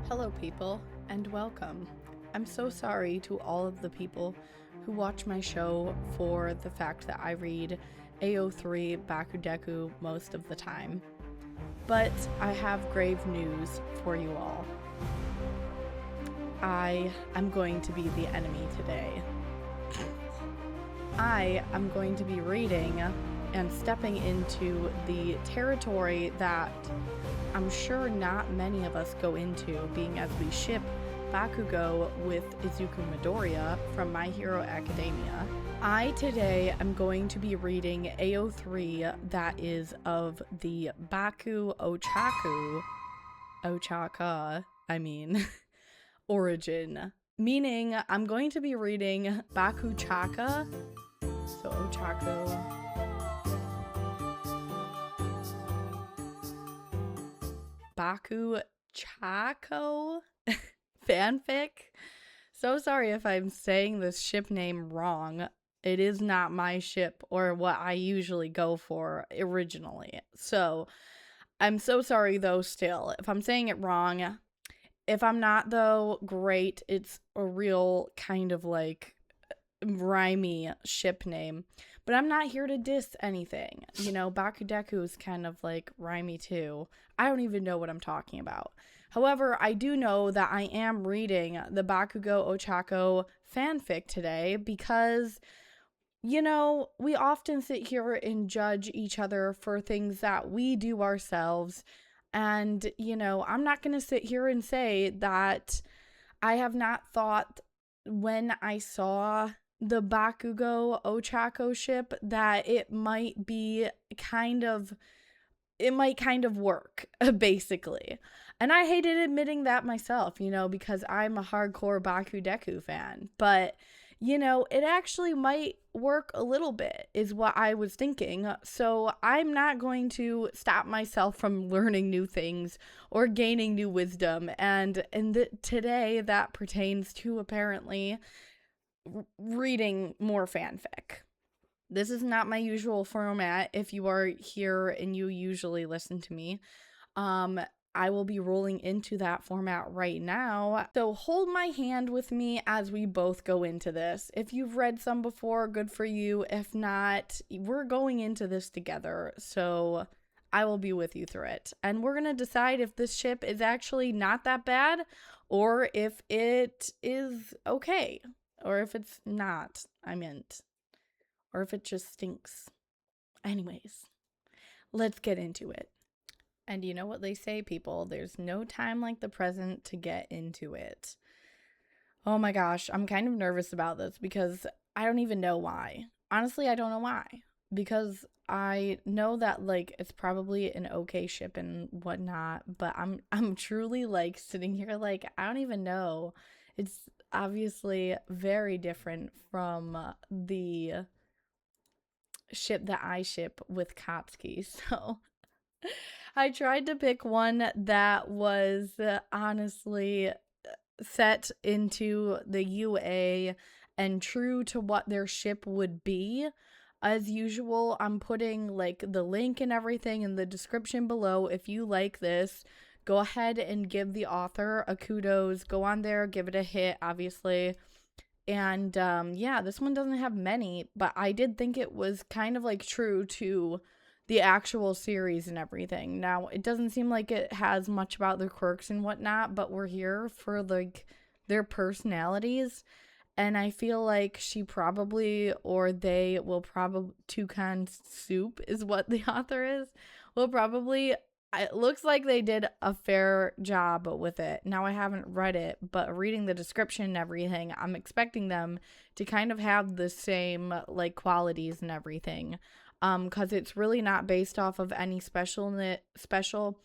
Hello people, and welcome. I'm so sorry to all of the people who watch my show for the fact that I read AO3 BakuDeku most of the time. But I have grave news for you all. I am going to be the enemy today. I am going to be reading and stepping into the territory that I'm sure not many of us go into, being as we ship Bakugou with Izuku Midoriya from My Hero Academia. I today am going to be reading AO3 that is of the Ochako, origin. Meaning I'm going to be reading BakuChako, so Ochako. BakuChako fanfic. So sorry if I'm saying this ship name wrong. It is not my ship or what I usually go for originally. So I'm so sorry though still if I'm saying it wrong. If I'm not though, great. It's a real kind of like rhymey ship name. But I'm not here to diss anything. You know, BakuDeku is kind of like rhymey too. I don't even know what I'm talking about. However, I do know that I am reading the Bakugou Ochako fanfic today because, you know, we often sit here and judge each other for things that we do ourselves. And, you know, I'm not going to sit here and say that I have not thought when I saw the Bakugou Ochako ship that it might kind of work, basically. And I hated admitting that myself, you know, because I'm a hardcore BakuDeku fan. But, you know, it actually might work a little bit, is what I was thinking. So I'm not going to stop myself from learning new things or gaining new wisdom. And today that pertains to apparently reading more fanfic. This is not my usual format. If you are here and you usually listen to me, I will be rolling into that format right now. So hold my hand with me as we both go into this. If you've read some before, good for you. If not, we're going into this together. So I will be with you through it. And we're going to decide if this ship is actually not that bad or if it is okay. Or if it's not, or if it just stinks. Anyways, let's get into it. And you know what they say, people, there's no time like the present to get into it. Oh my gosh, I'm kind of nervous about this because I don't even know why. Honestly, I don't know why. Because I know that like it's probably an okay ship and whatnot, but I'm truly like sitting here like I don't even know. It's obviously very different from the ship that I ship with Kopsky. So I tried to pick one that was honestly set into the UA and true to what their ship would be. As usual, I'm putting like the link and everything in the description below. If you like this, go ahead and give the author a kudos. Go on there, give it a hit, obviously. And yeah, this one doesn't have many, but I did think it was kind of like true to the actual series and everything. Now, it doesn't seem like it has much about their quirks and whatnot, but we're here for like their personalities. And I feel like she probably, or they will probably, Toucan Soup is what the author is, will probably, it looks like they did a fair job with it. Now, I haven't read it, but reading the description and everything, I'm expecting them to kind of have the same, like, qualities and everything. Because it's really not based off of any special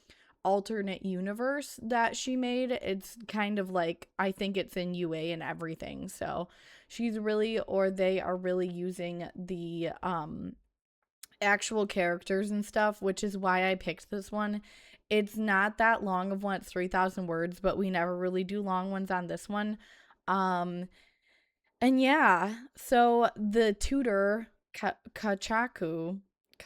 alternate universe that she made. It's kind of like, I think it's in UA and everything. So she's really, or they are really using the actual characters and stuff, which is why I picked this one. It's not that long of one. It's 3,000 words, but we never really do long ones on this one. And yeah, so the tutor,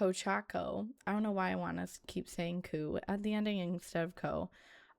Ochako, I don't know why I want to keep saying ku at the ending instead of ko.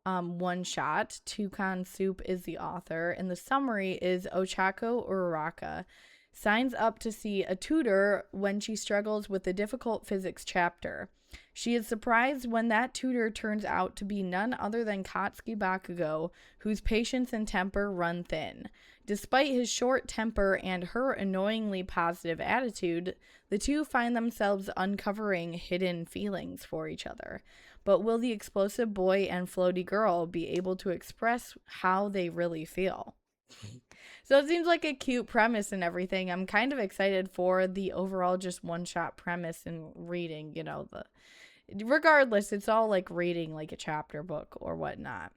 one shot. Toucan Soup is the author, and the summary is Ochako Uraraka signs up to see a tutor when she struggles with a difficult physics chapter. She is surprised when that tutor turns out to be none other than Katsuki Bakugou, whose patience and temper run thin. Despite his short temper and her annoyingly positive attitude, the two find themselves uncovering hidden feelings for each other. But will the explosive boy and floaty girl be able to express how they really feel? So it seems like a cute premise and everything. I'm kind of excited for the overall just one-shot premise and reading, regardless, it's all like reading like a chapter book or whatnot.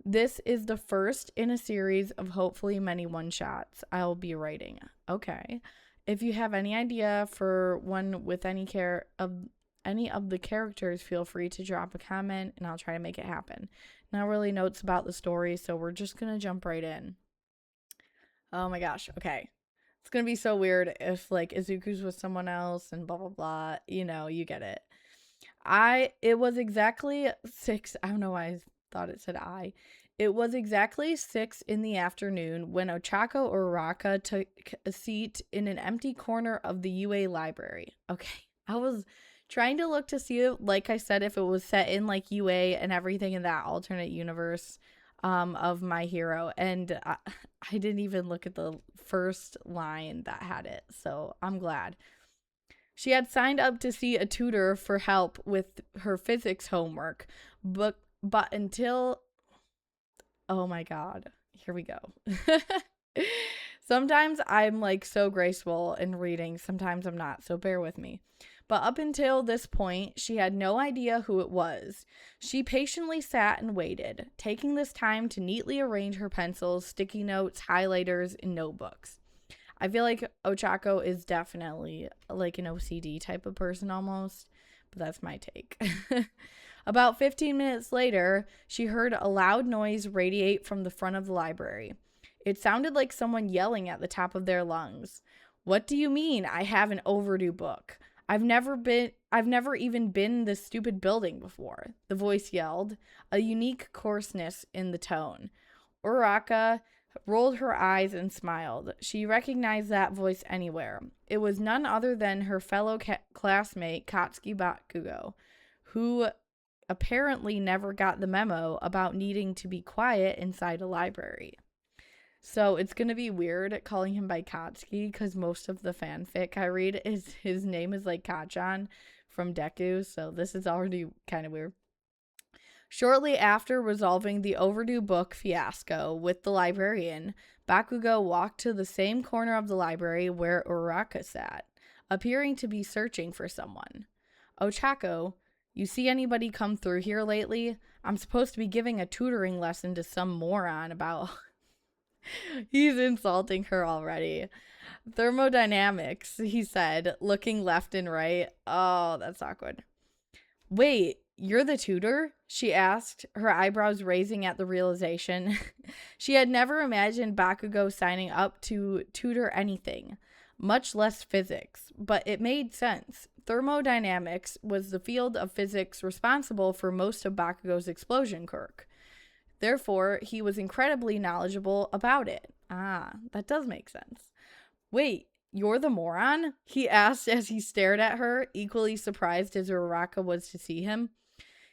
This is the first in a series of hopefully many one-shots I'll be writing. Okay. If you have any idea for one with any of the characters, feel free to drop a comment and I'll try to make it happen. Not really notes about the story, so we're just going to jump right in. Oh my gosh, okay. It's going to be so weird if, like, Izuku's with someone else and blah, blah, blah. You get it. It was exactly 6, I don't know why I thought it said I. It was exactly 6 in the afternoon when Ochako Uraraka took a seat in an empty corner of the UA library. Okay, I was trying to look to see, like I said, if it was set in, like, UA and everything in that alternate universe of My Hero, and I didn't even look at the first line that had it, so I'm glad. She had signed up to see a tutor for help with her physics homework, but until, oh my god, here we go. Sometimes I'm like so graceful in reading, sometimes I'm not, so bear with me. But up until this point, she had no idea who it was. She patiently sat and waited, taking this time to neatly arrange her pencils, sticky notes, highlighters, and notebooks. I feel like Ochako is definitely like an OCD type of person almost, but that's my take. About 15 minutes later, she heard a loud noise radiate from the front of the library. It sounded like someone yelling at the top of their lungs. "What do you mean I have an overdue book? I've never even been in this stupid building before," the voice yelled, a unique coarseness in the tone. Uraraka rolled her eyes and smiled. She recognized that voice anywhere. It was none other than her fellow classmate Katsuki Bakugou, who apparently never got the memo about needing to be quiet inside a library. So it's going to be weird calling him by Katsuki because most of the fanfic I read is his name is like Kachan from Deku. So this is already kind of weird. Shortly after resolving the overdue book fiasco with the librarian, Bakugou walked to the same corner of the library where Uraraka sat, appearing to be searching for someone. "Ochako, you see anybody come through here lately? I'm supposed to be giving a tutoring lesson to some moron about..." He's insulting her already. "Thermodynamics," he said, looking left and right. Oh, that's awkward. "Wait, you're the tutor?" she asked, her eyebrows raising at the realization. She had never imagined Bakugou signing up to tutor anything, much less physics, but it made sense. Thermodynamics was the field of physics responsible for most of Bakugou's explosion quirk. Therefore, he was incredibly knowledgeable about it. Ah, that does make sense. "Wait, you're the moron?" he asked as he stared at her, equally surprised as Uraraka was to see him.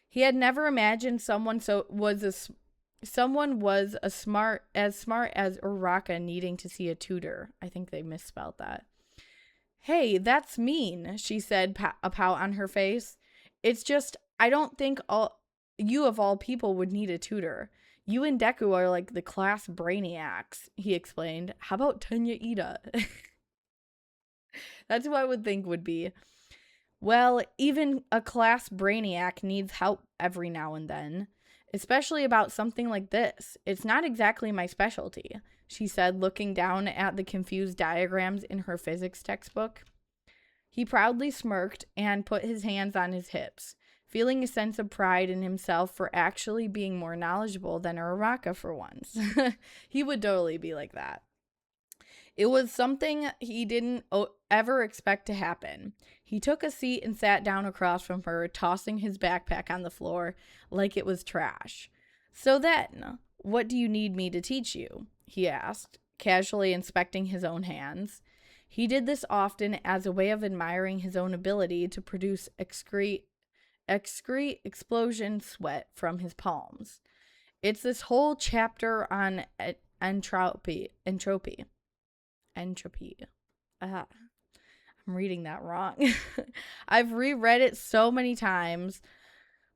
He had never imagined someone was as smart as Uraraka needing to see a tutor. I think they misspelled that. "Hey, that's mean," she said, a pout on her face. "It's just, I don't think you of all people would need a tutor. You and Deku are like the class brainiacs," he explained. "How about Tenya Ida?" That's who I would think would be. "Well, even a class brainiac needs help every now and then, especially about something like this. It's not exactly my specialty," she said, looking down at the confused diagrams in her physics textbook. He proudly smirked and put his hands on his hips, feeling a sense of pride in himself for actually being more knowledgeable than Uraraka for once. He would totally be like that. It was something he didn't ever expect to happen. He took a seat and sat down across from her, tossing his backpack on the floor like it was trash. So then, what do you need me to teach you? He asked, casually inspecting his own hands. He did this often as a way of admiring his own ability to produce excrete explosion sweat from his palms. It's this whole chapter on entropy. I'm reading that wrong. I've reread it so many times,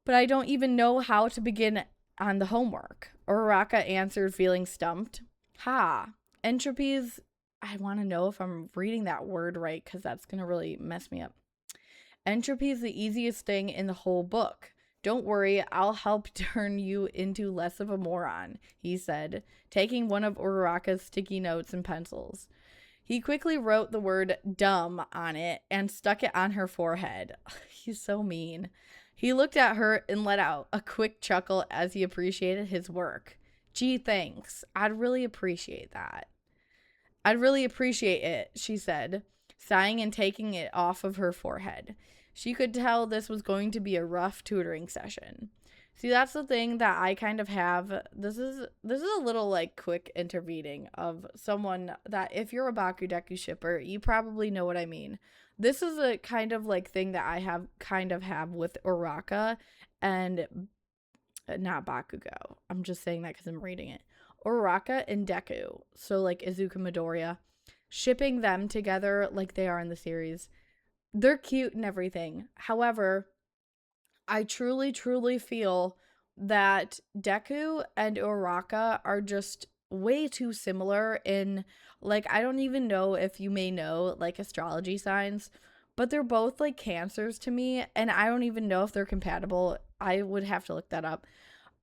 but I don't even know how to begin on the homework. Uraraka answered, feeling stumped. Entropies. I want to know if I'm reading that word right, because that's going to really mess me up. Entropy is the easiest thing in the whole book. Don't worry, I'll help turn you into less of a moron, he said, taking one of Uraraka's sticky notes and pencils. He quickly wrote the word dumb on it and stuck it on her forehead. He's so mean. He looked at her and let out a quick chuckle as he appreciated his work. Gee, thanks. I'd really appreciate that. I'd really appreciate it, she said, sighing and taking it off of her forehead. She could tell this was going to be a rough tutoring session. See, that's the thing that I kind of have. This is a little like quick intervening of someone that if you're a BakuDeku shipper, you probably know what I mean. This is a kind of like thing that I have with Uraraka and not Bakugou. I'm just saying that because I'm reading it. Uraraka and Deku. So like Izuku Midoriya. Shipping them together like they are in the series. They're cute and everything. However, I truly, truly feel that Deku and Uraraka are just way too similar in, like, I don't even know if you may know, like, astrology signs, but they're both, like, Cancers to me, and I don't even know if they're compatible. I would have to look that up.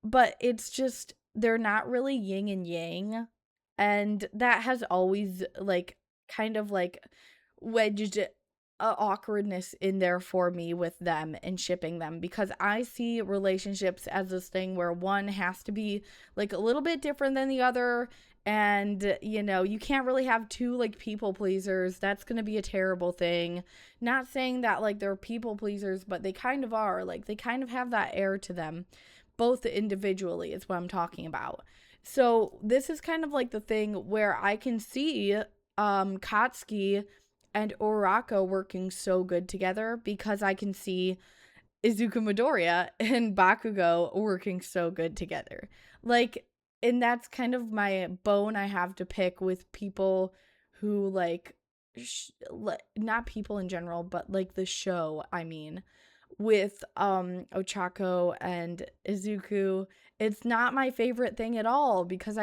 But it's just, they're not really yin and yang, and that has always, like, kind of, like, wedged awkwardness in there for me with them and shipping them, because I see relationships as this thing where one has to be like a little bit different than the other, and you know, you can't really have two like people pleasers. That's going to be a terrible thing. Not saying that like they're people pleasers, but they kind of are. Like they kind of have that air to them, both individually is what I'm talking about. So this is kind of like the thing where I can see Katsuki and Uraraka working so good together, because I can see Izuku Midoriya and Bakugou working so good together. Like, and that's kind of my bone I have to pick with people who like, not people in general, but like the show, I mean, with Ochako and Izuku. It's not my favorite thing at all, because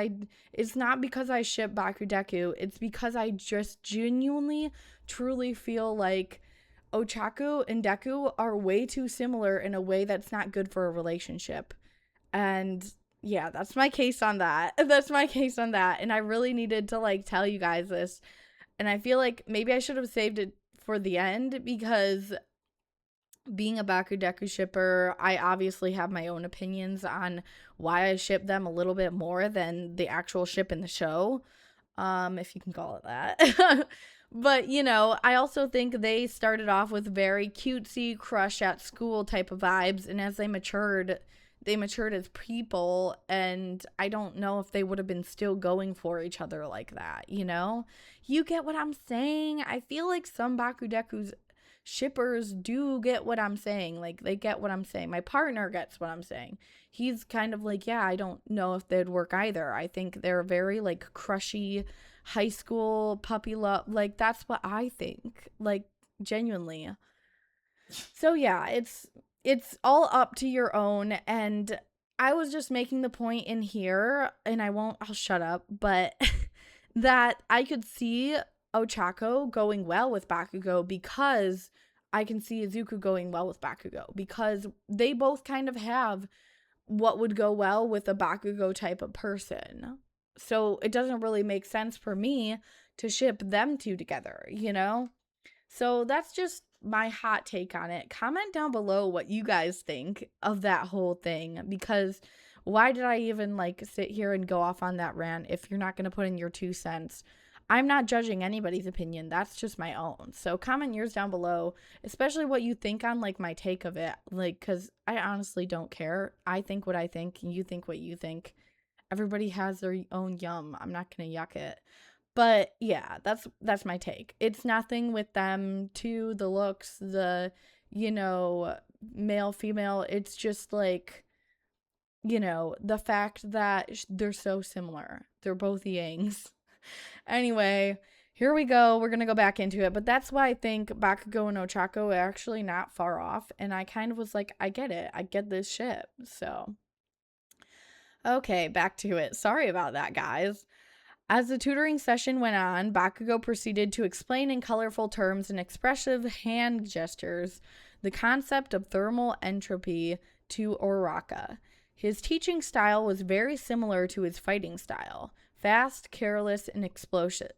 it's not because I ship BakuDeku, it's because I just genuinely truly feel like Ochako and Deku are way too similar in a way that's not good for a relationship. And yeah, that's my case on that. That's my case on that. And I really needed to like tell you guys this. And I feel like maybe I should have saved it for the end, because being a BakuDeku shipper, I obviously have my own opinions on why I ship them a little bit more than the actual ship in the show, if you can call it that. But, you know, I also think they started off with very cutesy crush at school type of vibes, and as they matured as people, and I don't know if they would have been still going for each other like that, you know? You get what I'm saying? I feel like some BakuDeku's shippers do get what I'm saying. Like, they get what I'm saying. My partner gets what I'm saying. He's kind of like, yeah, I don't know if they'd work either. I think they're very, like, crushy high school puppy love. Like, that's what I think. Like, genuinely. So, yeah, it's all up to your own. And I was just making the point in here, and I'll shut up, but that I could see Ochako going well with Bakugou, because I can see Izuku going well with Bakugou, because they both kind of have what would go well with a Bakugou type of person. So it doesn't really make sense for me to ship them two together, you know? So that's just my hot take on it. Comment down below what you guys think of that whole thing, because why did I even like sit here and go off on that rant if you're not going to put in your 2 cents? I'm not judging anybody's opinion. That's just my own. So comment yours down below, especially what you think on like my take of it. Like, because I honestly don't care. I think what I think, and you think what you think. Everybody has their own yum. I'm not gonna yuck it. But yeah, that's my take. It's nothing with them too, the looks, the, you know, male, female. It's just like, you know, the fact that they're so similar. They're both Yangs. Anyway, here we go. We're going to go back into it. But that's why I think Bakugou and Ochako are actually not far off. And I kind of was like, I get it. I get this shit. So, okay, back to it. Sorry about that, guys. As the tutoring session went on, Bakugou proceeded to explain in colorful terms and expressive hand gestures the concept of thermal entropy to Uraraka. His teaching style was very similar to his fighting style, fast, careless, and explosive.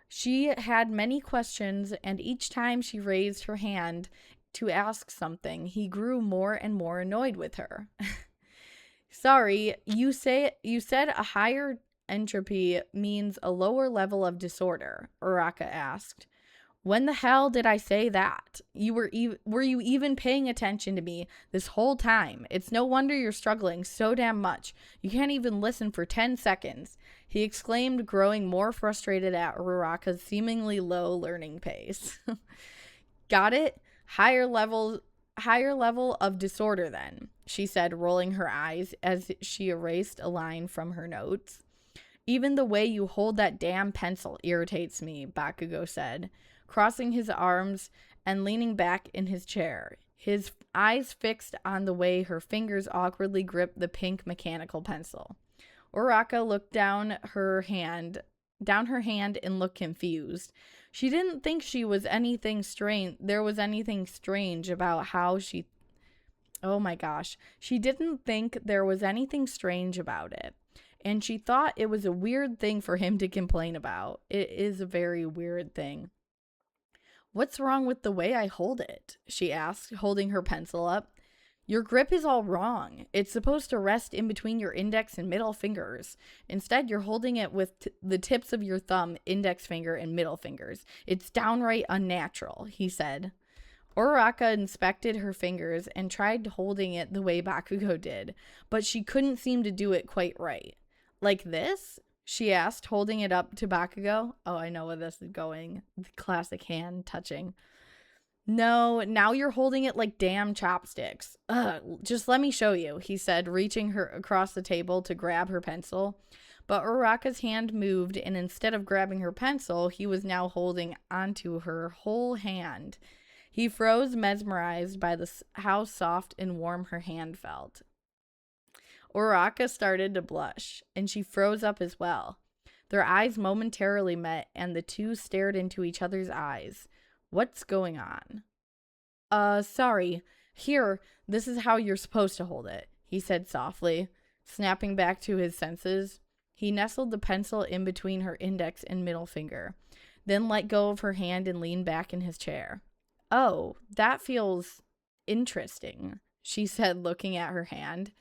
She had many questions, and each time she raised her hand to ask something, he grew more and more annoyed with her. Sorry, you said a higher entropy means a lower level of disorder, Uraraka asked. When the hell did I say that? Were you even paying attention to me this whole time? It's no wonder you're struggling so damn much. You can't even listen for 10 seconds. He exclaimed, growing more frustrated at Uraraka's seemingly low learning pace. Got it? Higher level of disorder then, she said, rolling her eyes as she erased a line from her notes. Even the way you hold that damn pencil irritates me, Bakugou said, crossing his arms and leaning back in his chair, his eyes fixed on the way her fingers awkwardly gripped the pink mechanical pencil. Uraraka looked down her hand and looked confused. She didn't think there was anything strange about how she... Oh my gosh. She didn't think there was anything strange about it. And she thought it was a weird thing for him to complain about. It is a very weird thing. What's wrong with the way I hold it? She asked, holding her pencil up. Your grip is all wrong. It's supposed to rest in between your index and middle fingers. Instead, you're holding it with the tips of your thumb, index finger, and middle fingers. It's downright unnatural, he said. Uraraka inspected her fingers and tried holding it the way Bakugou did, but she couldn't seem to do it quite right. Like this? She asked, holding it up to Bakugou. Oh, I know where this is going. The classic hand touching. No, now you're holding it like damn chopsticks. Ugh, just let me show you, he said, reaching her across the table to grab her pencil. But Uraraka's hand moved, and instead of grabbing her pencil, he was now holding onto her whole hand. He froze, mesmerized by how soft and warm her hand felt. Uraraka started to blush, and she froze up as well. Their eyes momentarily met, and the two stared into each other's eyes. What's going on? Sorry. Here, this is how you're supposed to hold it, he said softly, snapping back to his senses. He nestled the pencil in between her index and middle finger, then let go of her hand and leaned back in his chair. Oh, that feels interesting, she said, looking at her hand.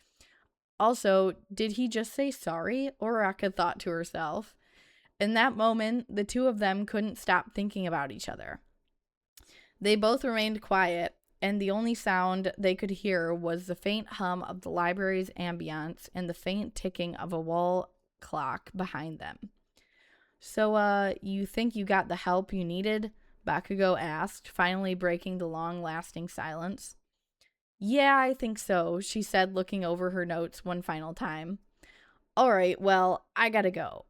Also, did he just say sorry? Uraraka thought to herself. In that moment, the two of them couldn't stop thinking about each other. They both remained quiet, and the only sound they could hear was the faint hum of the library's ambience and the faint ticking of a wall clock behind them. So, you think you got the help you needed? Bakugou asked, finally breaking the long-lasting silence. Yeah, I think so, she said, looking over her notes one final time. All right, well, I gotta go,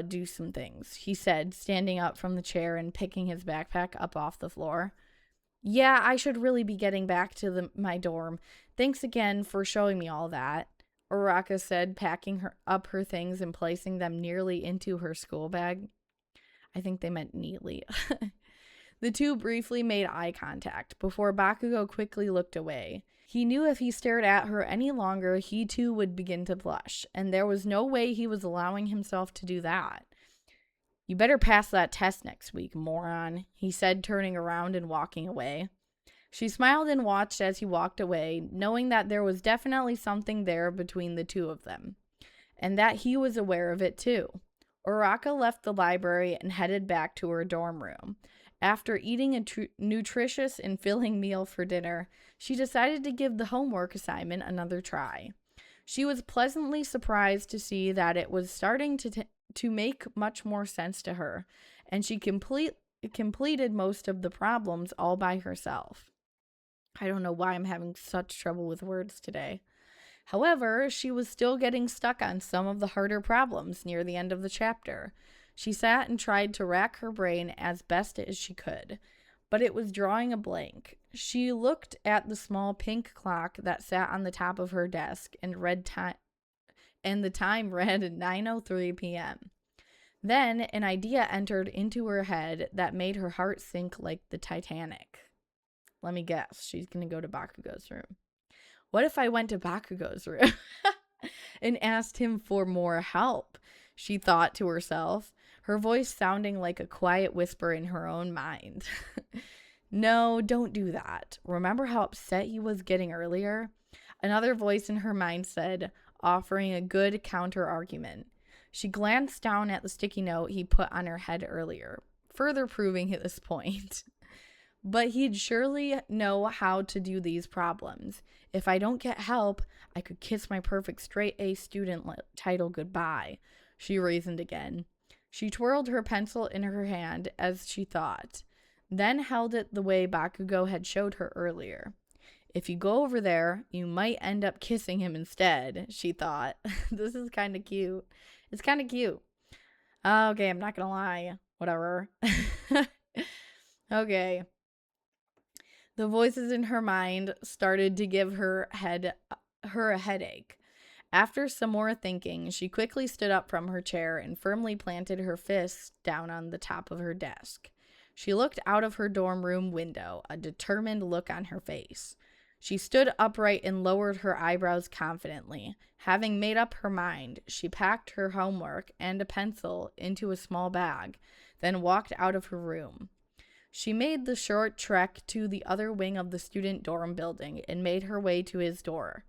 do some things, he said, standing up from the chair and picking his backpack up off the floor. Yeah, I should really be getting back to my dorm. Thanks again for showing me all that, Uraraka said, packing up her things and placing them nearly into her school bag. I think they meant neatly. The two briefly made eye contact before Bakugou quickly looked away. He knew if he stared at her any longer, he too would begin to blush, and there was no way he was allowing himself to do that. You better pass that test next week, moron, he said, turning around and walking away. She smiled and watched as he walked away, knowing that there was definitely something there between the two of them, and that he was aware of it too. Uraka left the library and headed back to her dorm room. After eating a nutritious and filling meal for dinner, she decided to give the homework assignment another try. She was pleasantly surprised to see that it was starting to make much more sense to her, and she completed most of the problems all by herself. I don't know why I'm having such trouble with words today. However, she was still getting stuck on some of the harder problems near the end of the chapter. She sat and tried to rack her brain as best as she could, but it was drawing a blank. She looked at the small pink clock that sat on the top of her desk and the time read 9:03 p.m. Then an idea entered into her head that made her heart sink like the Titanic. Let me guess, she's going to go to Bakugou's room. What if I went to Bakugou's room and asked him for more help? She thought to herself, her voice sounding like a quiet whisper in her own mind. No, don't do that. Remember how upset he was getting earlier? Another voice in her mind said, offering a good counter-argument. She glanced down at the sticky note he put on her head earlier, further proving his point. But he'd surely know how to do these problems. If I don't get help, I could kiss my perfect straight A student title goodbye, she reasoned again. She twirled her pencil in her hand as she thought, then held it the way Bakugou had showed her earlier. If you go over there, you might end up kissing him instead, she thought. This is kind of cute. It's kind of cute. Okay, I'm not gonna lie. Whatever. Okay. The voices in her mind started to give her a headache. After some more thinking, she quickly stood up from her chair and firmly planted her fists down on the top of her desk. She looked out of her dorm room window, a determined look on her face. She stood upright and lowered her eyebrows confidently. Having made up her mind, she packed her homework and a pencil into a small bag, then walked out of her room. She made the short trek to the other wing of the student dorm building and made her way to his door.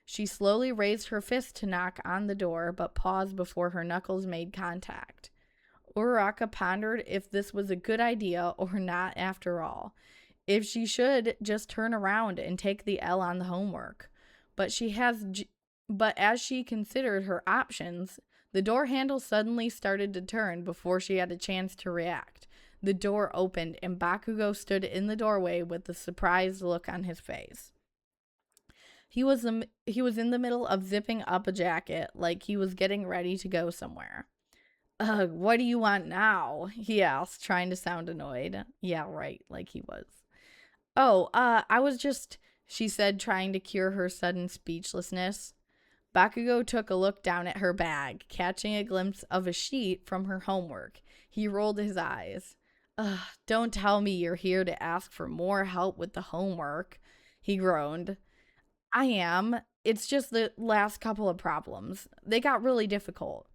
She slowly raised her fist to knock on the door, but paused before her knuckles made contact. Uraka pondered if this was a good idea or not after all, if she should just turn around and take the L on the homework. But as she considered her options, the door handle suddenly started to turn before she had a chance to react. The door opened and Bakugou stood in the doorway with a surprised look on his face. He was in the middle of zipping up a jacket like he was getting ready to go somewhere. What do you want now? He asked, trying to sound annoyed. Yeah, right, like he was. I was just, she said, trying to cure her sudden speechlessness. Bakugou took a look down at her bag, catching a glimpse of a sheet from her homework. He rolled his eyes. Don't tell me you're here to ask for more help with the homework, he groaned. I am. It's just the last couple of problems. They got really difficult,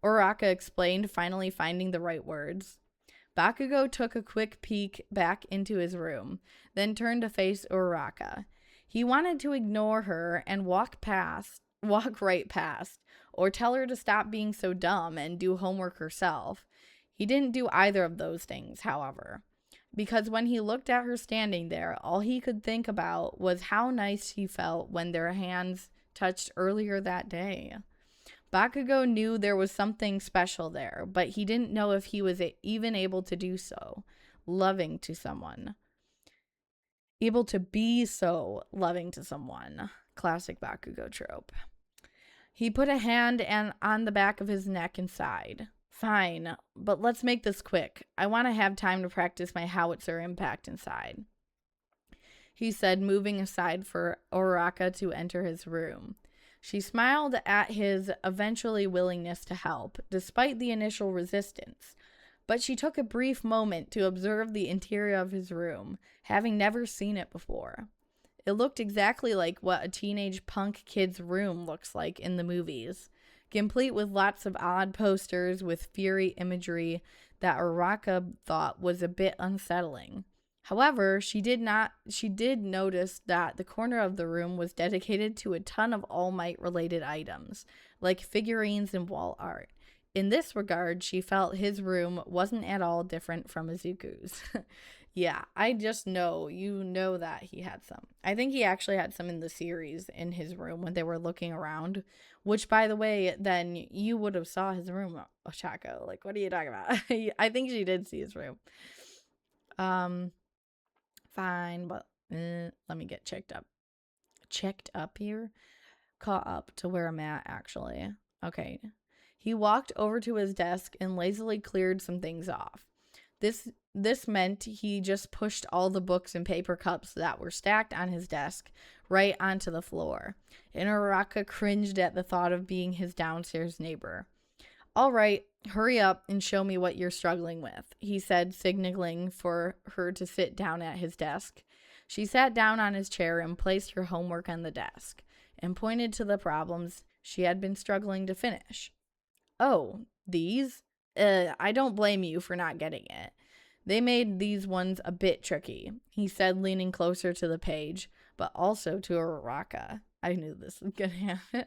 Uraka explained, finally finding the right words. Bakugou took a quick peek back into his room, then turned to face Uraka. He wanted to ignore her and walk right past, or tell her to stop being so dumb and do homework herself. He didn't do either of those things, however, because when he looked at her standing there, all he could think about was how nice he felt when their hands touched earlier that day. Bakugou knew there was something special there, but he didn't know if he was even able to do so, loving to someone. Able to be so loving to someone. Classic Bakugou trope. He put a hand on the back of his neck and sighed. Fine, but let's make this quick. I want to have time to practice my howitzer impact inside, he said, moving aside for Uraka to enter his room. She smiled at his eventually willingness to help, despite the initial resistance, but she took a brief moment to observe the interior of his room, having never seen it before. It looked exactly like what a teenage punk kid's room looks like in the movies, complete with lots of odd posters with fiery imagery that Uraka thought was a bit unsettling. However, she did notice that the corner of the room was dedicated to a ton of All Might related items, like figurines and wall art. In this regard, she felt his room wasn't at all different from Izuku's. Yeah, I just know, that he had some. I think he actually had some in the series in his room when they were looking around, which, by the way, then you would have saw his room, Ochako. Like, what are you talking about? I think she did see his room. Fine, but let me get checked up here. Caught up to where I'm at, actually. Okay. He walked over to his desk and lazily cleared some things off. This meant he just pushed all the books and paper cups that were stacked on his desk right onto the floor. And Uraraka cringed at the thought of being his downstairs neighbor. All right, hurry up and show me what you're struggling with, he said, signaling for her to sit down at his desk. She sat down on his chair and placed her homework on the desk and pointed to the problems she had been struggling to finish. Oh, these? I don't blame you for not getting it. They made these ones a bit tricky, he said, leaning closer to the page, but also to Uraraka. I knew this was gonna happen.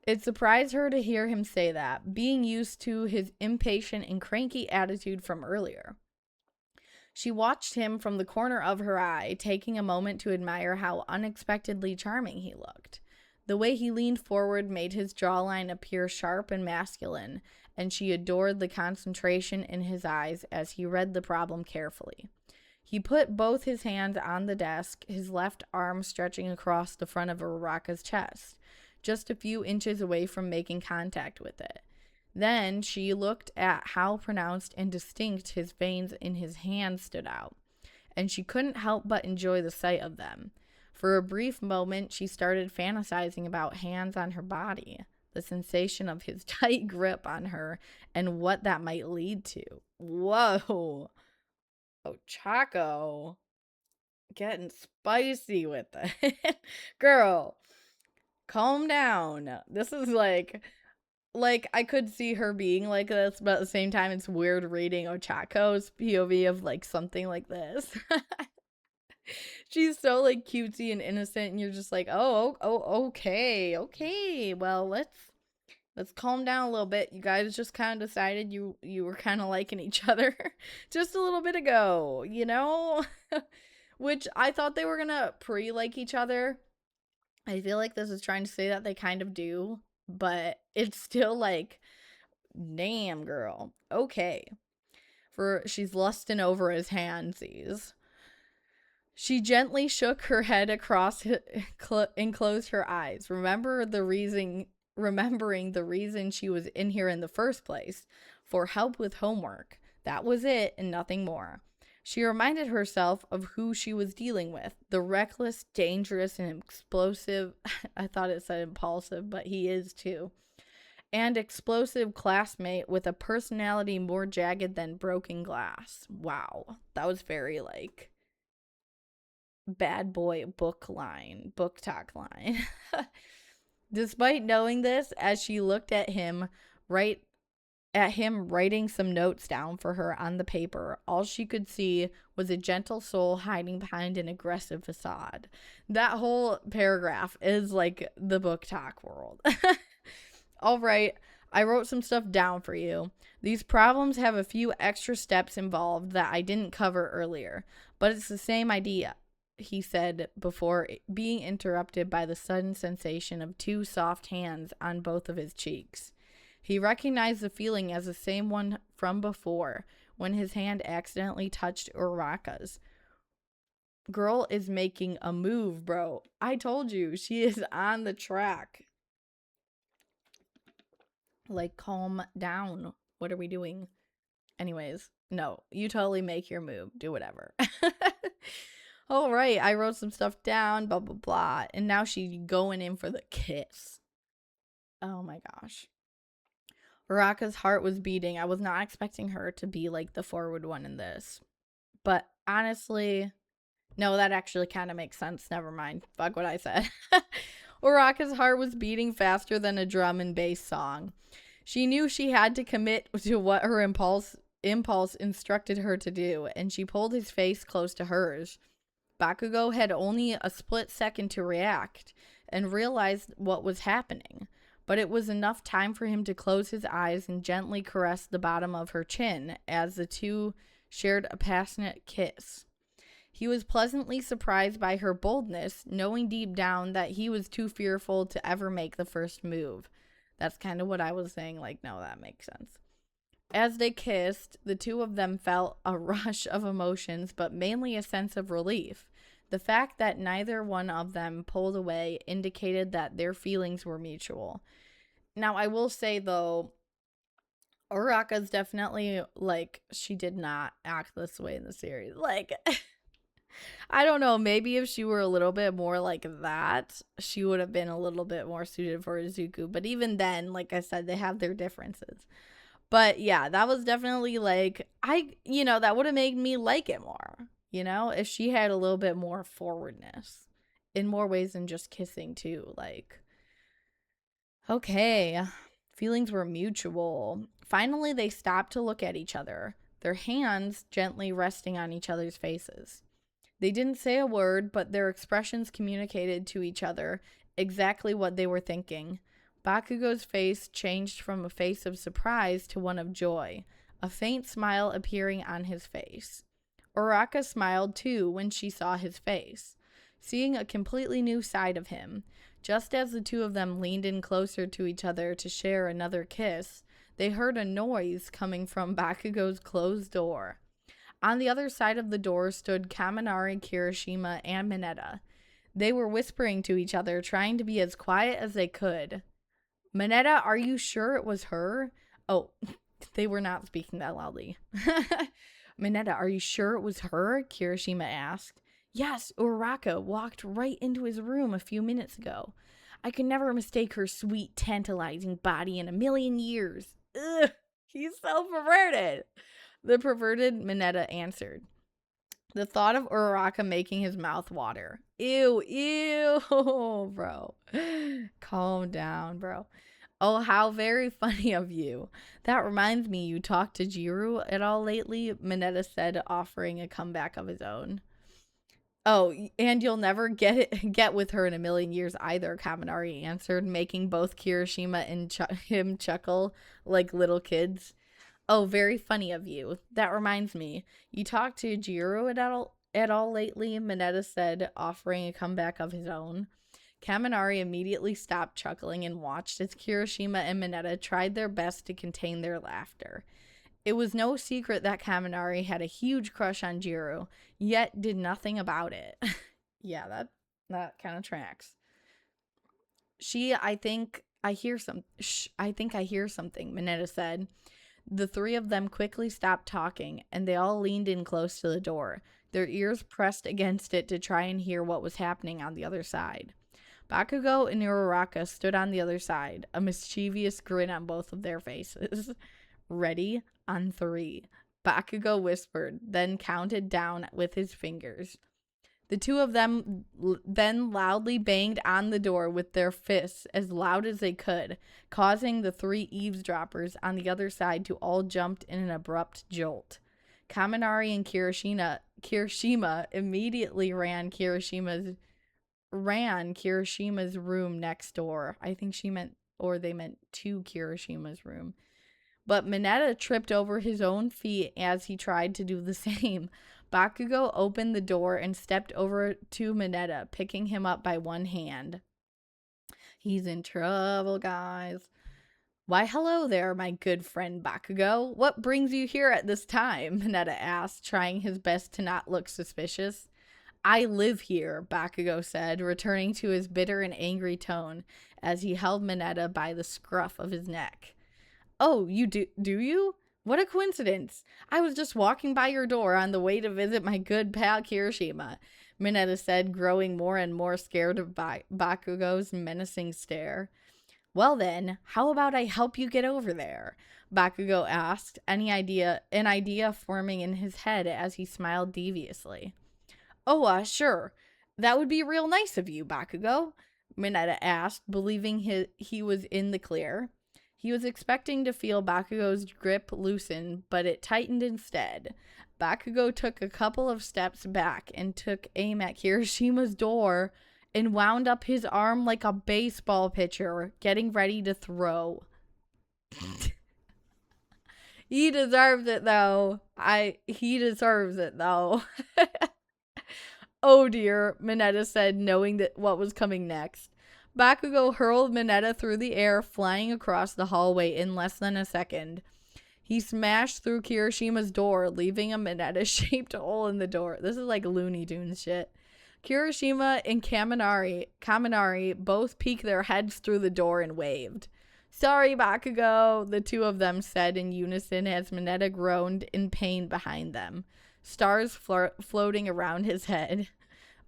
It surprised her to hear him say that, being used to his impatient and cranky attitude from earlier. She watched him from the corner of her eye, taking a moment to admire how unexpectedly charming he looked. The way he leaned forward made his jawline appear sharp and masculine, and she adored the concentration in his eyes as he read the problem carefully. He put both his hands on the desk, his left arm stretching across the front of Uraraka's chest, just a few inches away from making contact with it. Then she looked at how pronounced and distinct his veins in his hands stood out, and she couldn't help but enjoy the sight of them. For a brief moment, she started fantasizing about hands on her body, the sensation of his tight grip on her, and what that might lead to. Whoa! Ochako, getting spicy with it. Girl, calm down. This is like I could see her being like this, but at the same time, it's weird reading Ochako's POV of like something like this. She's so like cutesy and innocent, and you're just like, oh, okay. Well, let's calm down a little bit. You guys just kind of decided you were kind of liking each other just a little bit ago, you know? Which I thought they were gonna like each other. I feel like this is trying to say that they kind of do, but it's still like, damn, girl. Okay. She's lusting over his handsies. She gently shook her head across and closed her eyes, remembering the reason she was in here in the first place, for help with homework. That was it and nothing more. She reminded herself of who she was dealing with, the reckless, dangerous, and explosive, I thought it said impulsive, but he is too, and explosive classmate with a personality more jagged than broken glass. Wow, that was very like bad boy book talk line. Despite knowing this, as she looked at him writing some notes down for her on the paper, all she could see was a gentle soul hiding behind an aggressive facade. That whole paragraph is like the book talk world. All right, I wrote some stuff down for you. These problems have a few extra steps involved that I didn't cover earlier, but it's the same idea, he said before being interrupted by the sudden sensation of two soft hands on both of his cheeks. He recognized the feeling as the same one from before, when his hand accidentally touched Uraraka's. Girl is making a move, bro. I told you, she is on the track. Like, calm down. What are we doing? Anyways, no, you totally make your move. Do whatever. All right, I wrote some stuff down, blah, blah, blah. And now she's going in for the kiss. Oh my gosh. Uraraka's heart was beating. I was not expecting her to be like the forward one in this. But honestly, no, that actually kind of makes sense. Never mind. Fuck what I said. Uraraka's heart was beating faster than a drum and bass song. She knew she had to commit to what her impulse instructed her to do, and she pulled his face close to hers. Bakugou had only a split second to react and realized what was happening. but it was enough time for him to close his eyes and gently caress the bottom of her chin as the two shared a passionate kiss. He was pleasantly surprised by her boldness, knowing deep down that he was too fearful to ever make the first move. That's kind of what I was saying, like, no, that makes sense. As they kissed, the two of them felt a rush of emotions, but mainly a sense of relief. The fact that neither one of them pulled away indicated that their feelings were mutual. Now, I will say, though, Uraraka's definitely, like, she did not act this way in the series. Like, I don't know, maybe if she were a little bit more like that, she would have been a little bit more suited for Izuku. But even then, like I said, they have their differences. But yeah, that was definitely like, that would have made me like it more, if she had a little bit more forwardness in more ways than just kissing too. Like, okay, feelings were mutual. Finally, they stopped to look at each other, their hands gently resting on each other's faces. They didn't say a word, but their expressions communicated to each other exactly what they were thinking. Bakugou's face changed from a face of surprise to one of joy, a faint smile appearing on his face. Uraraka smiled too when she saw his face, seeing a completely new side of him. Just as the two of them leaned in closer to each other to share another kiss, they heard a noise coming from Bakugou's closed door. On the other side of the door stood Kaminari, Kirishima, and Mineta. They were whispering to each other, trying to be as quiet as they could. Mineta, are you sure it was her? Oh, they were not speaking that loudly. Mineta, are you sure it was her? Kirishima asked. Yes, Uraraka walked right into his room a few minutes ago. I could never mistake her sweet, tantalizing body in a million years. Ugh, he's so perverted. The perverted Mineta answered. The thought of Uraraka making his mouth water. Ew, bro. Calm down, bro. Oh, how very funny of you. That reminds me, you talked to Jiru at all lately? Mineta said, offering a comeback of his own. Oh, and you'll never get with her in a million years either, Kaminari answered, making both Kirishima and him chuckle like little kids. Oh, very funny of you. That reminds me. You talked to Jiro at all lately? Mineta said, offering a comeback of his own. Kaminari immediately stopped chuckling and watched as Kirishima and Mineta tried their best to contain their laughter. It was no secret that Kaminari had a huge crush on Jiro, yet did nothing about it. Yeah, that kind of tracks. I think I hear something, Mineta said. The three of them quickly stopped talking, and they all leaned in close to the door, their ears pressed against it to try and hear what was happening on the other side. Bakugou and Uraraka stood on the other side, a mischievous grin on both of their faces. Ready? On 3. Bakugou whispered, then counted down with his fingers. The two of them then loudly banged on the door with their fists as loud as they could, causing the 3 eavesdroppers on the other side to all jump in an abrupt jolt. Kaminari and Kirishima immediately ran Kirishima's room next door. I think they meant to Kirishima's room. But Mineta tripped over his own feet as he tried to do the same. Bakugou opened the door and stepped over to Mineta, picking him up by one hand. He's in trouble, guys. Why, hello there, my good friend Bakugou. What brings you here at this time? Mineta asked, trying his best to not look suspicious. I live here, Bakugou said, returning to his bitter and angry tone as he held Mineta by the scruff of his neck. Oh, you do you? What a coincidence. I was just walking by your door on the way to visit my good pal Kirishima, Mineta said, growing more and more scared of Bakugou's menacing stare. Well then, how about I help you get over there? Bakugou asked, an idea forming in his head as he smiled deviously. Oh, sure. That would be real nice of you, Bakugou, Mineta asked, believing he was in the clear. He was expecting to feel Bakugou's grip loosen, but it tightened instead. Bakugou took a couple of steps back and took aim at Kirishima's door and wound up his arm like a baseball pitcher, getting ready to throw. He deserves it, though. He deserves it, though. Oh dear, Mineta said, knowing that what was coming next. Bakugou hurled Mineta through the air, flying across the hallway in less than a second. He smashed through Kirishima's door, leaving a Mineta-shaped hole in the door. This is like Looney Tunes shit. Kirishima and Kaminari both peeked their heads through the door and waved. Sorry, Bakugou, the two of them said in unison as Mineta groaned in pain behind them, stars floating around his head.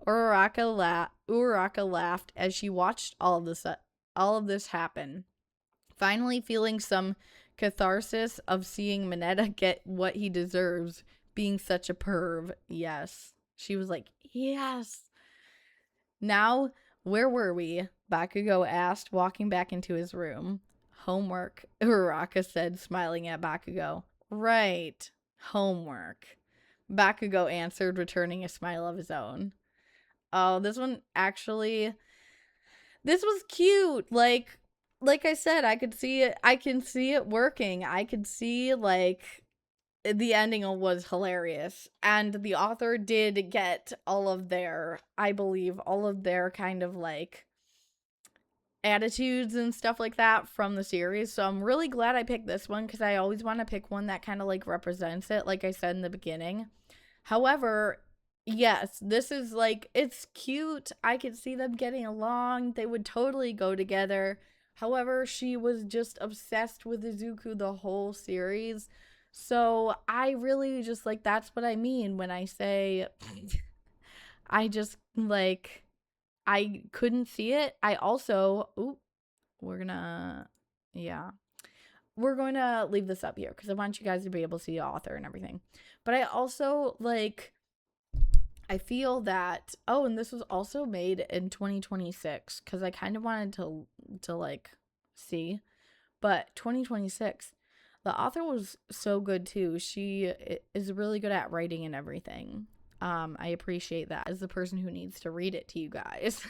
Uraraka laughed as she watched all of this happen, finally feeling some catharsis of seeing Mineta get what he deserves, being such a perv. Yes. She was like, yes. Now, where were we? Bakugou asked, walking back into his room. Homework, Uraraka said, smiling at Bakugou. Right. Homework. Bakugou answered, returning a smile of his own. Oh, this one actually, this was cute. Like I said, I could see it. I can see it working. I could see, like, the ending was hilarious. And the author did get all of their, I believe, all of their kind of, like, attitudes and stuff like that from the series. So I'm really glad I picked this one, because I always want to pick one that kind of, like, represents it, like I said in the beginning. However, yes, this is, like, it's cute. I could see them getting along. They would totally go together. However, she was just obsessed with Izuku the whole series. So I really just, like, that's what I mean when I say I just, like, I couldn't see it. I also, we're gonna leave this up here because I want you guys to be able to see the author and everything. But I also, like, I feel that, and this was also made in 2026, because I kind of wanted to like, see. But 2026, the author was so good, too. She is really good at writing and everything. I appreciate that as the person who needs to read it to you guys.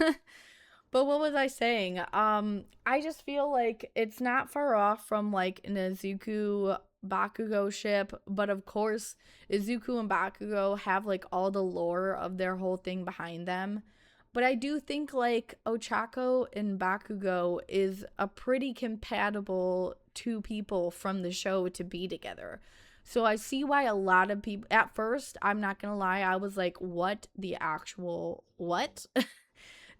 But what was I saying? I just feel like it's not far off from, like, an Izuku Bakugou ship, but of course Izuku and Bakugou have, like, all the lore of their whole thing behind them. But I do think, like, Ochako and Bakugou is a pretty compatible two people from the show to be together. So I see why a lot of people, at first, I'm not gonna lie, I was like, what the actual, what?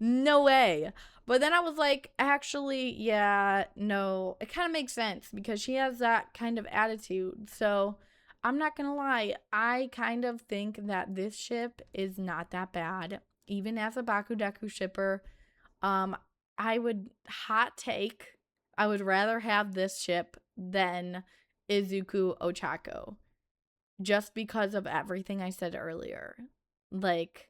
No way. But then I was like, actually, yeah, no, it kind of makes sense because she has that kind of attitude. So I'm not gonna lie, I kind of think that this ship is not that bad. Even as a BakuDeku shipper, I would I would rather have this ship than Izuku Ochako, just because of everything I said earlier. Like,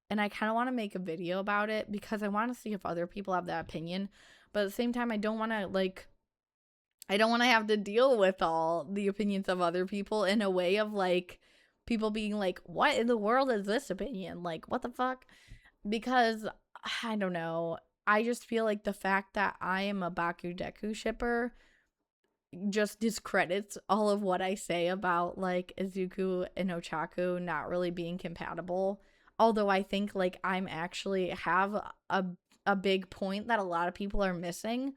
and I kind of want to make a video about it because I want to see if other people have that opinion. But at the same time, I don't want to have to deal with all the opinions of other people in a way of, like, people being like, what in the world is this opinion? Like, what the fuck? Because, I don't know. I just feel like the fact that I am a BakuDeku shipper just discredits all of what I say about, like, Izuku and Ochako not really being compatible. Although I think, like, I'm actually have a big point that a lot of people are missing.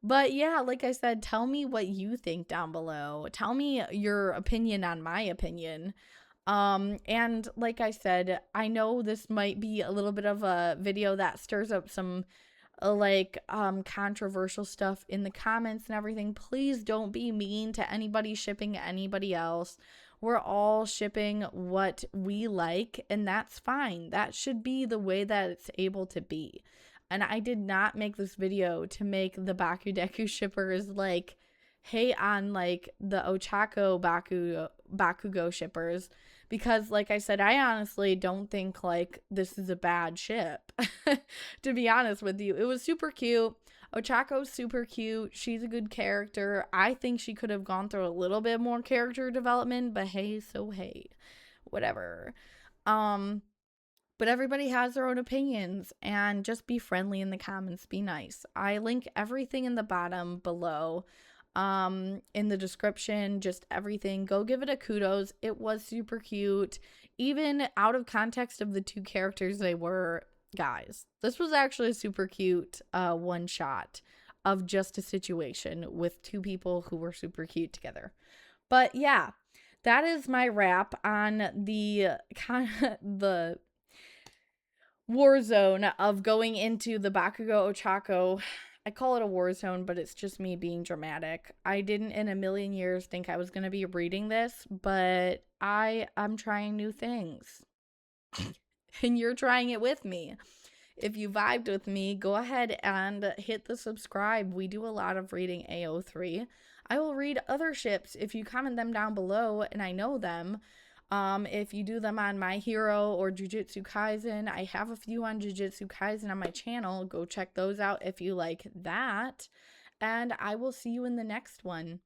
But yeah, like I said, tell me what you think down below. Tell me your opinion on my opinion. And like I said, I know this might be a little bit of a video that stirs up some controversial stuff in the comments and everything. Please don't be mean to anybody shipping anybody else. We're all shipping what we like, and that's fine. That should be the way that it's able to be. And I did not make this video to make the BakuDeku shippers, like, hate on, like, the Ochako Bakugou shippers. Because, like I said, I honestly don't think, like, this is a bad ship. To be honest with you. It was super cute. Ochako's super cute. She's a good character. I think she could have gone through a little bit more character development. But hey, so hey. Whatever. But But everybody has their own opinions, and just be friendly in the comments, be nice. I link everything in the bottom below, in the description, just everything. Go give it a kudos. It was super cute. Even out of context of the two characters they were, guys, this was actually a super cute one shot of just a situation with two people who were super cute together. But yeah, that is my wrap on the the war zone of going into the Bakugou Ochako. I call it a war zone, but it's just me being dramatic. I didn't in a million years think I was going to be reading this, but I'm trying new things. And you're trying it with me. If you vibed with me, go ahead and hit the subscribe. We do a lot of reading AO3. I will read other ships if you comment them down below and I know them. If you do them on My Hero or Jujutsu Kaisen, I have a few on Jujutsu Kaisen on my channel. Go check those out if you like that. And I will see you in the next one.